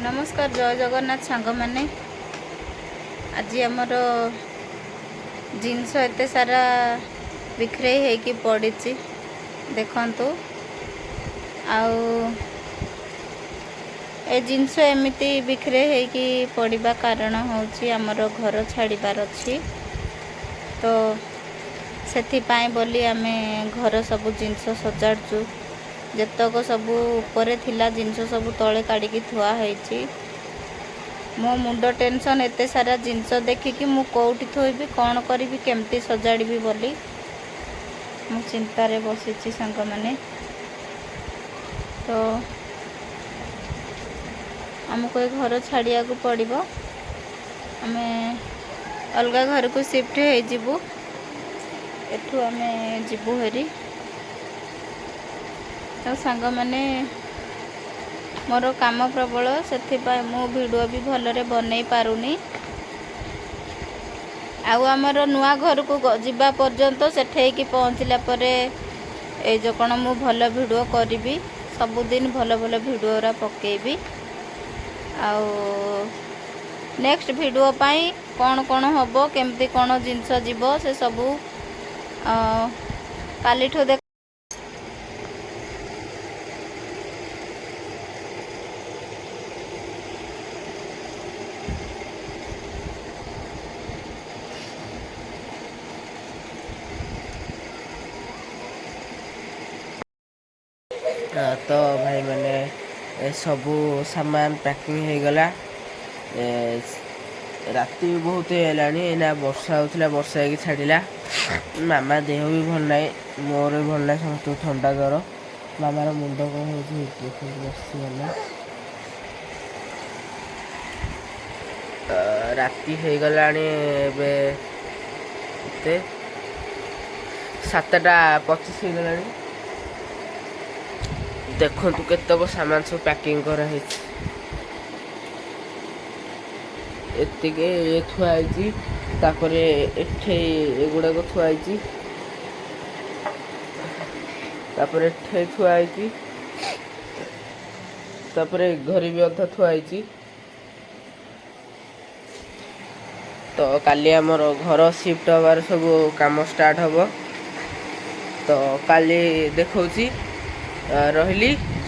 नमस्कार जय जगन्नाथ सांग मैंने आज आमर जिनस एत सारा बिखरे होगी पड़ी देखु ए जिनस एमती बिखरे होगी पड़ा कारण हूँ आमर घर छाड़बार अच्छी तो से बोली आमे घर सब जिनस सजाड़चु जेतक सबू उपरे थिला जिनस सब तले काढ़ी थुआ होईची मो मुंड टेंशन एते सारा जिनस देखिकी मु कोठी थोइबी कौन करी केमती सजाड़ी बोली मु चिंतारे बसीची सांग माने तो आमको घर छाड़िया को पड़िबो आमे अलगा घर को शिफ्ट हो जिबू एठू आमे जिबू हेरी तो सांग माने मोर काम प्रबल से मो वीडियो भी भलरे बनई पारुनी आमर नुआ घर को जीवा पर्यंत सेठेकी पहुँचला परे ए जो कौन मु भल वीडियो करी सबुदिन भल भल वीडियो पकेबी आउ नेक्स्ट वीडियो पाई कौन कौन हम केमती कौन जिनस जीव से सबू कालीठू देख तो भाई मैंने सबू सामान पैकिंग हो गला राति भी बहुत है वर्षा होता वर्षा हो छाड़ा मामा देह भी भल ना मोर भी भल ना समस्त ठंडा ज्वर मामार मुंड कौन हो राति हो गला 7:25 हो गला देखु केतक सामान सब पैकिंग कराई ये थुआई एठे एगुड़ाक थुआई एठे थुआई घरे भी अधा थुआई तो काली आमर घर शिफ्ट हबार सब काम स्टार्ट हम तो काली देखौची रहिली।